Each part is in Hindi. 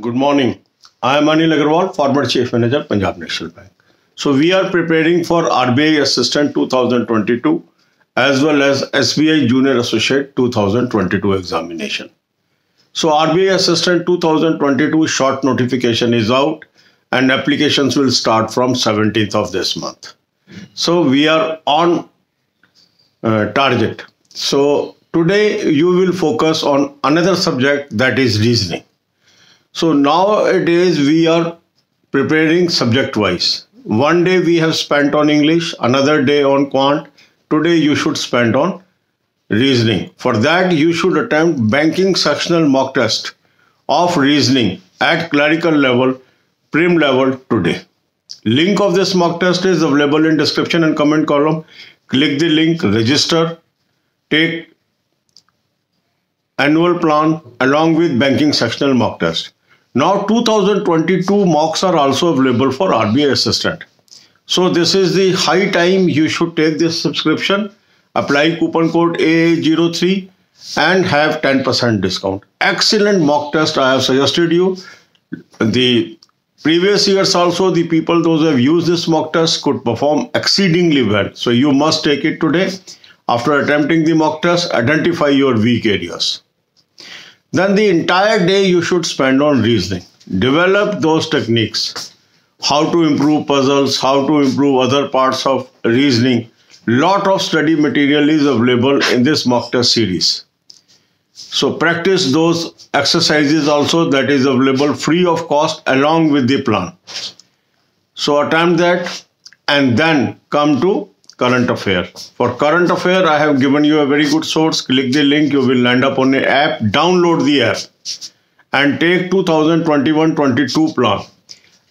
Good morning. I am Anil Agarwal, former Chief Manager, Punjab National Bank. So we are preparing for RBI Assistant 2022 as well as SBI Junior Associate 2022 examination. So RBI Assistant 2022 short notification is out and applications will start from 17th of this month. So we are on target. So today you will focus on another subject, that is reasoning. So nowadays we are preparing subject wise. One day we have spent on English, another day on quant. Today you should spend on reasoning. For that you should attempt banking sectional mock test of reasoning at clerical level, prim level today. Link of this mock test is available in description and comment column. Click the link, register, take annual plan along with banking sectional mock test. Now 2022 mocks are also available for RBI Assistant. So this is the high time you should take this subscription, apply coupon code AA03 and have 10% discount. Excellent mock test I have suggested you. The previous years also the people those who have used this mock test could perform exceedingly well. So you must take it today. After attempting the mock test, identify your weak areas. Then the entire day you should spend on reasoning. Develop those techniques. How to improve puzzles, how to improve other parts of reasoning. Lot of study material is available in this mock test series. So practice those exercises also, that is available free of cost along with the plan. So attempt that and then come to current affair. For current affair, I have given you a very good source. Click the link, you will land up on an app. Download the app and take 2021-22 plan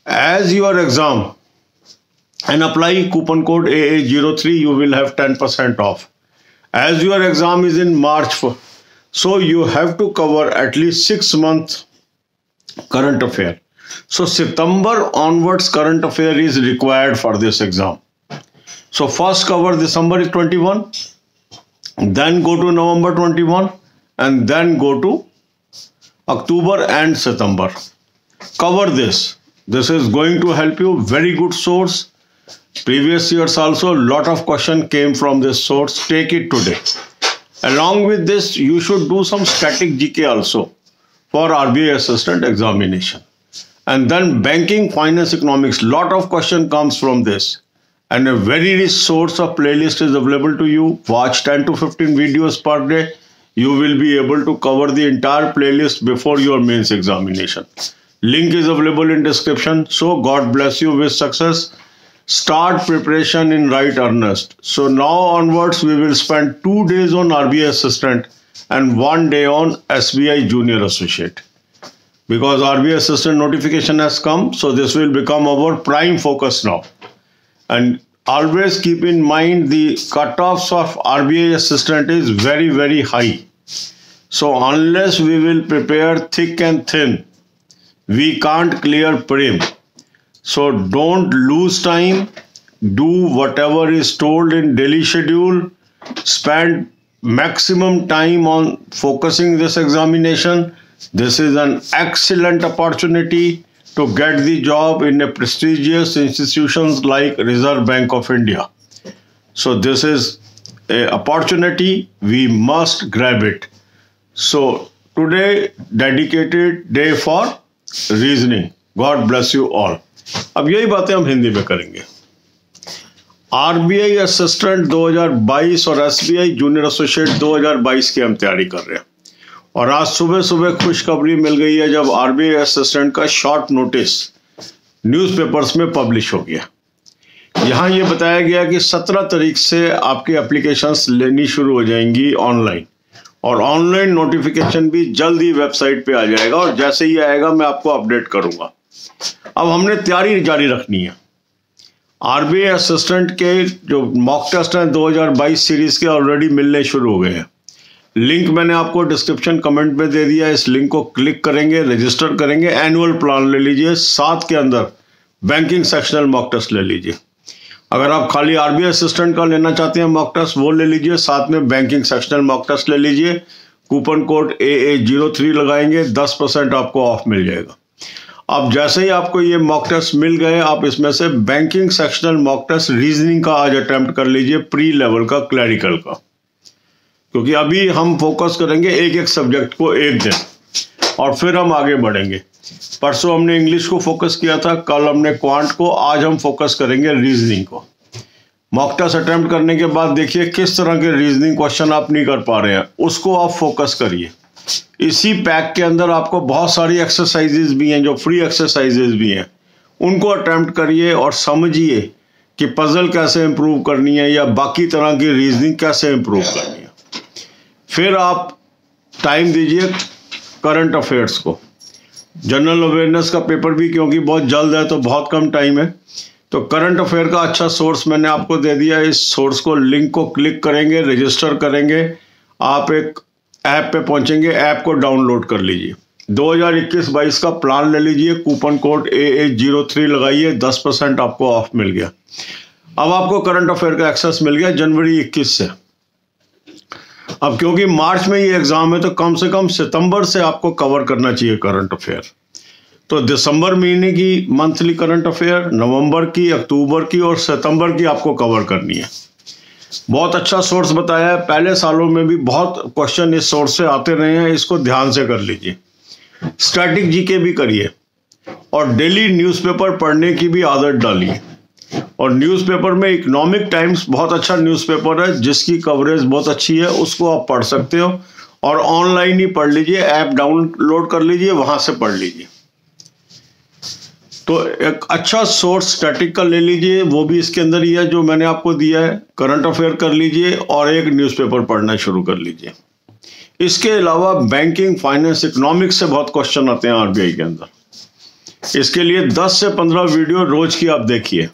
as your exam and apply coupon code AA03. You will have 10% off. As your exam is in March, so you have to cover at least 6 months current affair. So September onwards current affair is required for this exam. So first cover December 21, then go to November 21 and then go to October and September. Cover this. This is going to help you. Very good source. Previous years also lot of question came from this source. Take it today. Along with this you should do some static GK also for RBI Assistant examination. And then banking, finance, economics. Lot of question comes from this. And a very rich source of playlist is available to you. Watch 10 to 15 videos per day. You will be able to cover the entire playlist before your mains examination. Link is available in description. So God bless you with success. Start preparation in right earnest. So now onwards we will spend 2 days on RBI Assistant and 1 day on SBI Junior Associate. Because RBI Assistant notification has come, so this will become our prime focus now. And always keep in mind the cutoffs of RBI Assistant is very, very high. So unless we will prepare thick and thin, we can't clear prim. So don't lose time. Do whatever is told in daily schedule. Spend maximum time on focusing this examination. This is an excellent opportunity to get the job in a prestigious institutions like Reserve Bank of India. So this is an opportunity, we must grab it. So today dedicated day for reasoning. God bless you all. अब यही बातें हम हिंदी में करेंगे. RBI असिस्टेंट 2022 और SBI जूनियर एसोसिएट 2022 की हम तैयारी कर रहे हैं. और आज सुबह सुबह खुशखबरी मिल गई है जब RBI असिस्टेंट का शॉर्ट नोटिस न्यूज़पेपर्स में पब्लिश हो गया. यहाँ ये बताया गया कि 17 तारीख से आपकी एप्लीकेशंस लेनी शुरू हो जाएंगी ऑनलाइन. और ऑनलाइन नोटिफिकेशन भी जल्द ही वेबसाइट पे आ जाएगा और जैसे ही आएगा मैं आपको अपडेट करूंगा. अब हमने तैयारी जारी रखनी है. RBI असिस्टेंट के जो मॉक टेस्ट हैं 2022 सीरीज के ऑलरेडी मिलने शुरू हो गए हैं. लिंक मैंने आपको डिस्क्रिप्शन कमेंट में दे दिया. इस लिंक को क्लिक करेंगे, रजिस्टर करेंगे, एनुअल प्लान ले लीजिए, साथ के अंदर बैंकिंग सेक्शनल मॉक टेस्ट ले लीजिए. अगर आप खाली RBI असिस्टेंट का लेना चाहते हैं मॉक टेस्ट वो ले लीजिए, साथ में बैंकिंग सेक्शनल मॉक टेस्ट ले लीजिए. कूपन कोड AA03 लगाएंगे, 10% आपको ऑफ मिल जाएगा. अब जैसे ही आपको ये मॉक टेस्ट मिल गए, आप इसमें से banking sectional mock test reasoning का आज अटेम्प्ट कर लीजिए, प्री लेवल का, क्लरिकल का, क्योंकि अभी हम फोकस करेंगे एक एक सब्जेक्ट को एक दिन और फिर हम आगे बढ़ेंगे। परसों हमने इंग्लिश को फोकस किया था, कल हमने क्वांट को, आज हम फोकस करेंगे रीजनिंग को। मॉक टेस्ट अटेम्प्ट करने के बाद देखिए किस तरह के रीजनिंग क्वेश्चन आप नहीं कर पा रहे हैं, उसको आप फोकस करिए। इसी पैक के अंदर आपको बहुत सारी एक्सरसाइजेज भी हैं, जो फ्री एक्सरसाइजेज भी हैं, उनको अटेम्प्ट करिए और समझिए कि पजल कैसे इंप्रूव करनी है या बाकी तरह की रीजनिंग कैसे इंप्रूव करनी है। फिर आप टाइम दीजिए करंट अफेयर्स को, जनरल अवेयरनेस का पेपर भी क्योंकि बहुत जल्द है तो बहुत कम टाइम है, तो करंट अफेयर का अच्छा सोर्स मैंने आपको दे दिया। इस सोर्स को, लिंक को क्लिक करेंगे, रजिस्टर करेंगे, आप एक ऐप पे पहुंचेंगे, ऐप को डाउनलोड कर लीजिए। 2021-22 का प्लान ले लीजिए, कूपन कोड AA03 लगाइए, 10% आपको ऑफ मिल गया। अब आपको करंट अफेयर का एक्सेस मिल गया जनवरी 21 से। अब क्योंकि मार्च में ये एग्जाम है तो कम से कम सितंबर से आपको कवर करना चाहिए करंट अफेयर। तो दिसंबर महीने की मंथली करंट अफेयर, नवंबर की, अक्टूबर की और सितंबर की आपको कवर करनी है। बहुत अच्छा सोर्स बताया है, पहले सालों में भी बहुत क्वेश्चन इस सोर्स से आते रहे हैं, इसको ध्यान से कर लीजिए। स्टैटिक जीके भी करिए और डेली न्यूज़पेपर पढ़ने की भी आदत डालिए। और न्यूज़पेपर में इकोनॉमिक टाइम्स बहुत अच्छा न्यूज़पेपर है, जिसकी कवरेज बहुत अच्छी है, उसको आप पढ़ सकते हो। और ऑनलाइन ही पढ़ लीजिए, ऐप डाउनलोड कर लीजिए, वहां से पढ़ लीजिए। तो एक अच्छा सोर्स स्टैटिक का ले लीजिए, वो भी इसके अंदर ही है जो मैंने आपको दिया है। करंट अफेयर कर लीजिए और एक न्यूज़पेपर पढ़ना शुरू कर लीजिए। इसके अलावा बैंकिंग, फाइनेंस, इकोनॉमिक्स से बहुत क्वेश्चन आते हैं आरबीआई के अंदर। इसके लिए 10 से 15 वीडियो रोज की आप देखिए।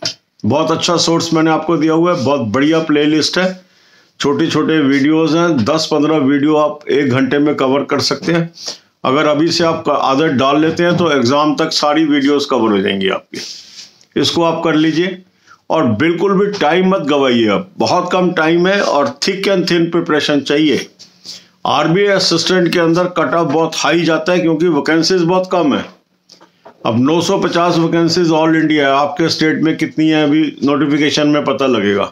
बहुत अच्छा सोर्स मैंने आपको दिया हुआ है, बहुत बढ़िया प्लेलिस्ट है, छोटे छोटे वीडियोज हैं, 10-15 वीडियो आप 1 घंटे में कवर कर सकते हैं। अगर अभी से आप आदत डाल लेते हैं तो एग्जाम तक सारी वीडियोस कवर हो जाएंगी आपकी। इसको आप कर लीजिए और बिल्कुल भी टाइम मत गवाइए। अब बहुत कम टाइम है और थिक एंड थिन प्रिपरेशन चाहिए। आरबीआई असिस्टेंट के अंदर कट ऑफ बहुत हाई जाता है क्योंकि वैकेंसीज बहुत कम है। अब 950 वैकेंसीज ऑल इंडिया है, आपके स्टेट में कितनी है अभी नोटिफिकेशन में पता लगेगा।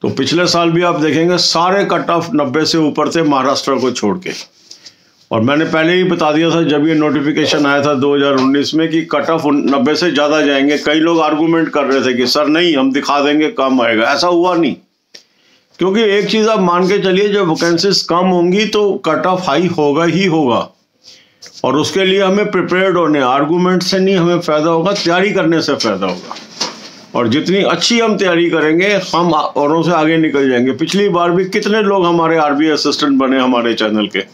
तो पिछले साल भी आप देखेंगे सारे कट ऑफ 90 से ऊपर थे, महाराष्ट्र को छोड़ के। और मैंने पहले ही बता दिया था जब ये नोटिफिकेशन आया था 2019 में कि कट ऑफ 90 से ज़्यादा जाएंगे। कई लोग आर्गूमेंट कर रहे थे कि सर नहीं, हम दिखा देंगे कम आएगा। ऐसा हुआ नहीं, क्योंकि एक चीज़ आप मान के चलिए, जब वैकेंसीज कम होंगी तो कट ऑफ हाई होगा ही होगा। और उसके लिए हमें प्रिपेयर्ड होने, आर्गूमेंट से नहीं हमें फ़ायदा होगा, तैयारी करने से फ़ायदा होगा। और जितनी अच्छी हम तैयारी करेंगे, हम औरों से आगे निकल जाएंगे। पिछली बार भी कितने लोग हमारे आरबीआई असिस्टेंट बने हमारे चैनल के,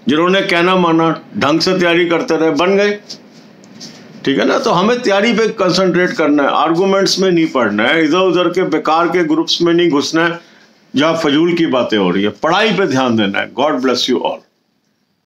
जिन्होंने कहना माना, ढंग से तैयारी करते रहे, बन गए। ठीक है ना। तो हमें तैयारी पे कंसंट्रेट करना है, आर्गुमेंट्स में नहीं पढ़ना है, इधर उधर के बेकार के ग्रुप्स में नहीं घुसना है जहां फजूल की बातें हो रही है। पढ़ाई पे ध्यान देना है। God bless you all.